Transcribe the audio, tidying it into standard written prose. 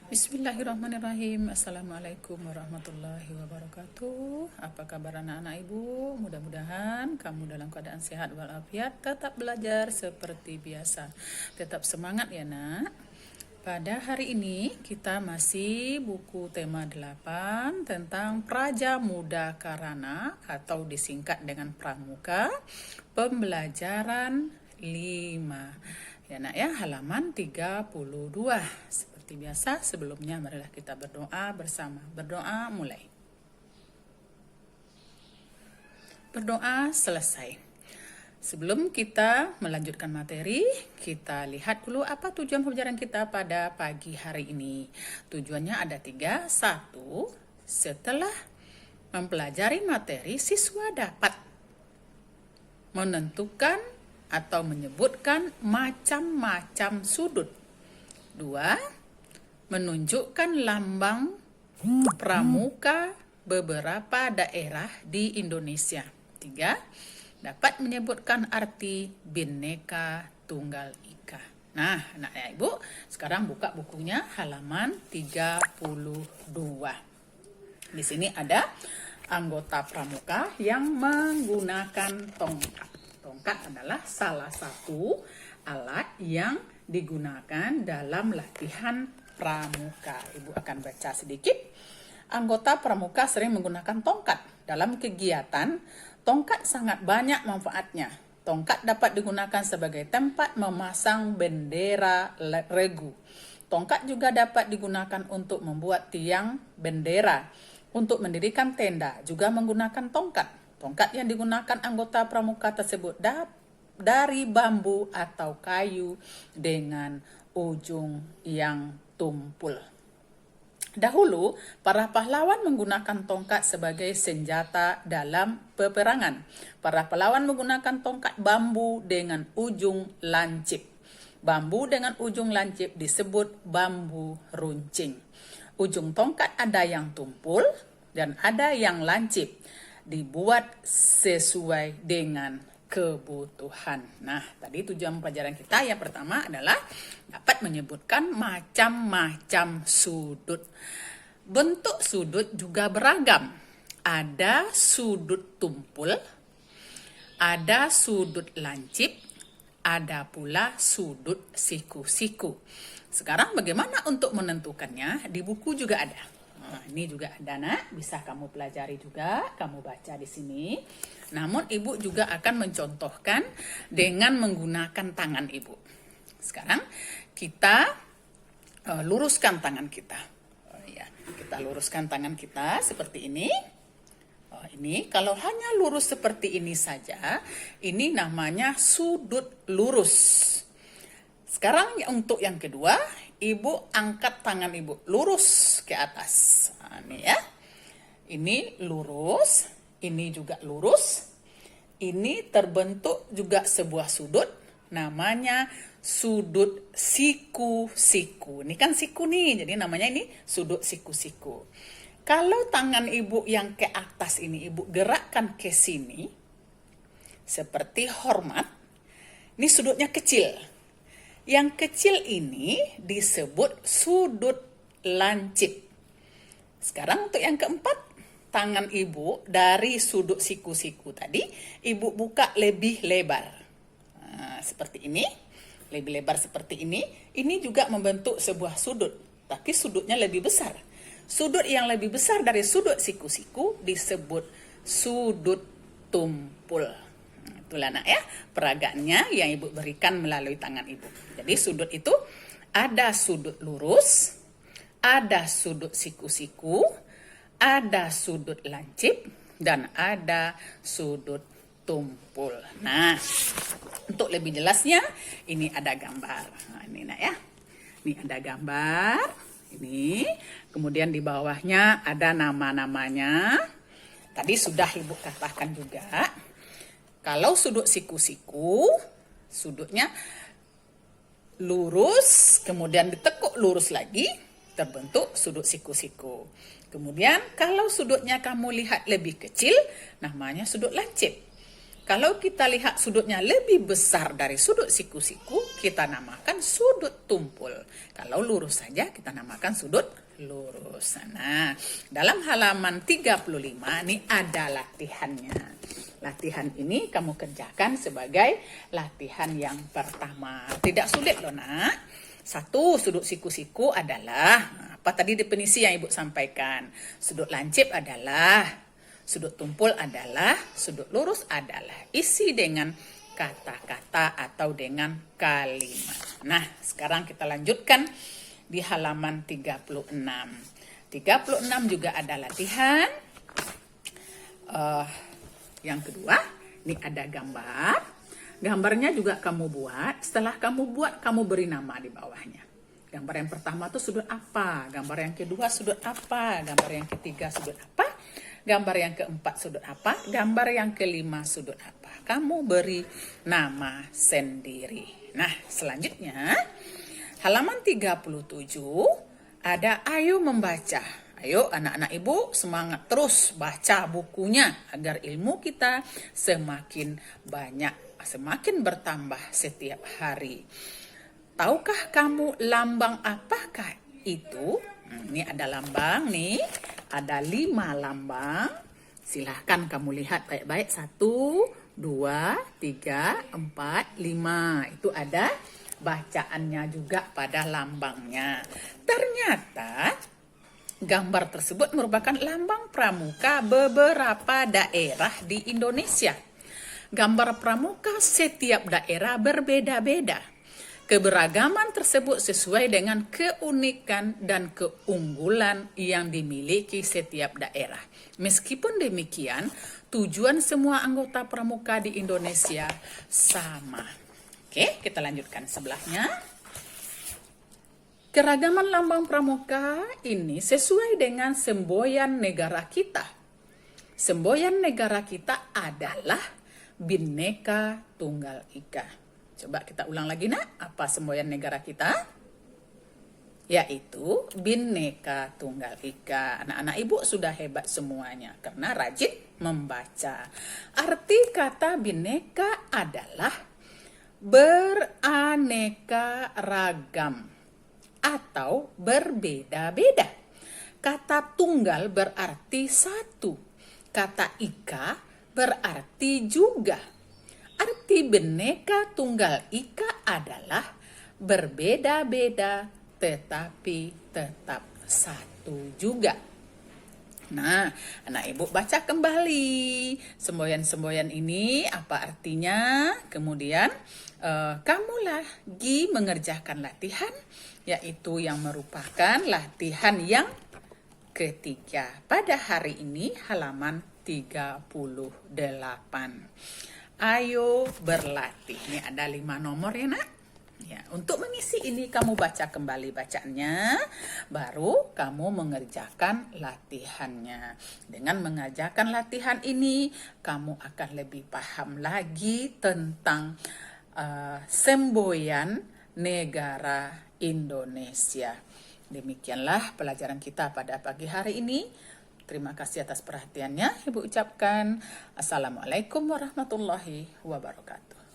Bismillahirrahmanirrahim. Assalamualaikum warahmatullahi wabarakatuh. Apa kabar anak-anak ibu? Mudah-mudahan kamu dalam keadaan sehat walafiat. Tetap belajar seperti biasa. Tetap semangat ya nak. Pada hari ini kita masih buku tema 8 tentang Praja Muda Karana atau disingkat dengan Pramuka. Pembelajaran 5. Ya nak ya, halaman 32. Seperti biasa, sebelumnya marilah kita berdoa bersama. Berdoa mulai. Berdoa selesai. Sebelum kita melanjutkan materi, kita lihat dulu apa tujuan pembelajaran kita pada pagi hari ini. Tujuannya ada 3. 1. Setelah mempelajari materi, siswa dapat menentukan atau menyebutkan macam-macam sudut. 2. Menunjukkan lambang pramuka beberapa daerah di Indonesia. 3. Dapat menyebutkan arti Bhinneka Tunggal Ika. Nah, anak-anak ibu, sekarang buka bukunya halaman 32. Di sini ada anggota pramuka yang menggunakan tongkat. Tongkat adalah salah satu alat yang digunakan dalam latihan pramuka. Ibu akan baca sedikit. Anggota pramuka sering menggunakan tongkat. Dalam kegiatan, tongkat sangat banyak manfaatnya. Tongkat dapat digunakan sebagai tempat memasang bendera regu. Tongkat juga dapat digunakan untuk membuat tiang bendera. Untuk mendirikan tenda juga menggunakan tongkat. Tongkat yang digunakan anggota pramuka tersebut dari bambu atau kayu dengan ujung yang tumpul. Dahulu, para pahlawan menggunakan tongkat sebagai senjata dalam peperangan. Para pahlawan menggunakan tongkat bambu dengan ujung lancip. Bambu dengan ujung lancip disebut bambu runcing. Ujung tongkat ada yang tumpul dan ada yang lancip. Dibuat sesuai dengan kebutuhan. Nah, tadi tujuan pelajaran kita yang pertama adalah dapat menyebutkan macam-macam sudut. Bentuk sudut juga beragam. Ada sudut tumpul, ada sudut lancip, ada pula sudut siku-siku. Sekarang bagaimana untuk menentukannya? Di buku juga ada. Nah, ini juga ada nak, bisa kamu pelajari juga, kamu baca di sini. Namun ibu juga akan mencontohkan dengan menggunakan tangan ibu. Sekarang kita luruskan tangan kita. Kita luruskan tangan kita seperti ini. Ini kalau hanya lurus seperti ini saja, ini namanya sudut lurus. Sekarang untuk yang kedua, ibu angkat tangan ibu lurus ke atas. Nah, ini ya. Ini lurus, ini juga lurus. Ini terbentuk juga sebuah sudut, namanya sudut siku-siku. Ini kan siku nih, jadi namanya ini sudut siku-siku. Kalau tangan ibu yang ke atas ini ibu gerakkan ke sini, seperti hormat, ini sudutnya kecil. Yang kecil ini disebut sudut lancip. Sekarang untuk yang keempat, tangan ibu dari sudut siku-siku tadi, ibu buka lebih lebar. Nah, seperti ini, lebih lebar seperti ini. Ini juga membentuk sebuah sudut, tapi sudutnya lebih besar. Sudut yang lebih besar dari sudut siku-siku disebut sudut tumpul. Itulah nak ya, peragaannya yang ibu berikan melalui tangan ibu. Jadi sudut itu ada sudut lurus, ada sudut siku-siku, ada sudut lancip, dan ada sudut tumpul. Nah, untuk lebih jelasnya, ini ada gambar. Nah, ini nak ya, ini ada gambar. Ini, kemudian di bawahnya ada nama-namanya. Tadi sudah ibu katakan juga. Kalau sudut siku-siku, sudutnya lurus, kemudian ditekuk lurus lagi, terbentuk sudut siku-siku. Kemudian kalau sudutnya kamu lihat lebih kecil, namanya sudut lancip. Kalau kita lihat sudutnya lebih besar dari sudut siku-siku, kita namakan sudut tumpul. Kalau lurus saja, kita namakan sudut lurus. Nah, dalam halaman 35 ini ada latihannya. Latihan ini kamu kerjakan sebagai latihan yang pertama. Tidak sulit loh nak. Satu, sudut siku-siku adalah, apa tadi definisi yang ibu sampaikan? Sudut lancip adalah, sudut tumpul adalah, sudut lurus adalah. Isi dengan kata-kata atau dengan kalimat. Nah, sekarang kita lanjutkan di halaman 36. 36 juga ada latihan. Yang kedua, ini ada gambar. Gambarnya juga kamu buat. Setelah kamu buat, kamu beri nama di bawahnya. Gambar yang pertama tuh sudut apa? Gambar yang kedua sudut apa? Gambar yang ketiga sudut apa? Gambar yang keempat sudut apa? Gambar yang kelima sudut apa? Kamu beri nama sendiri. Nah, selanjutnya halaman 37 ada ayo membaca. Ayo anak-anak ibu semangat terus baca bukunya agar ilmu kita semakin banyak, semakin bertambah setiap hari. Tahukah kamu lambang apakah itu? Ini ada lambang nih. Ada 5 lambang. Silahkan kamu lihat baik-baik. 1, 2, 3, 4, 5. Itu ada bacaannya juga pada lambangnya. Ternyata gambar tersebut merupakan lambang pramuka beberapa daerah di Indonesia. Gambar pramuka setiap daerah berbeda-beda. Keberagaman tersebut sesuai dengan keunikan dan keunggulan yang dimiliki setiap daerah. Meskipun demikian, tujuan semua anggota pramuka di Indonesia sama. Oke, kita lanjutkan sebelahnya. Keragaman lambang pramuka ini sesuai dengan semboyan negara kita. Semboyan negara kita adalah Bhinneka Tunggal Ika. Coba kita ulang lagi nak, apa semboyan negara kita? Yaitu Bhinneka Tunggal Ika. Anak-anak ibu sudah hebat semuanya karena rajin membaca. Arti kata Bhinneka adalah beraneka ragam atau berbeda-beda. Kata tunggal berarti satu. Kata ika berarti juga. Arti Bhinneka Tunggal Ika adalah berbeda-beda tetapi tetap satu juga. Nah, anak ibu baca kembali semboyan-semboyan ini apa artinya. Kemudian kamu lagi mengerjakan latihan, yaitu yang merupakan latihan yang ketiga pada hari ini halaman 38. Ayo berlatih. Ini ada 5 nomor ya nak. Ya, untuk mengisi ini kamu baca kembali bacaannya, baru kamu mengerjakan latihannya. Dengan mengerjakan latihan ini, kamu akan lebih paham lagi tentang semboyan negara Indonesia. Demikianlah pelajaran kita pada pagi hari ini. Terima kasih atas perhatiannya. Ibu ucapkan Assalamualaikum warahmatullahi wabarakatuh.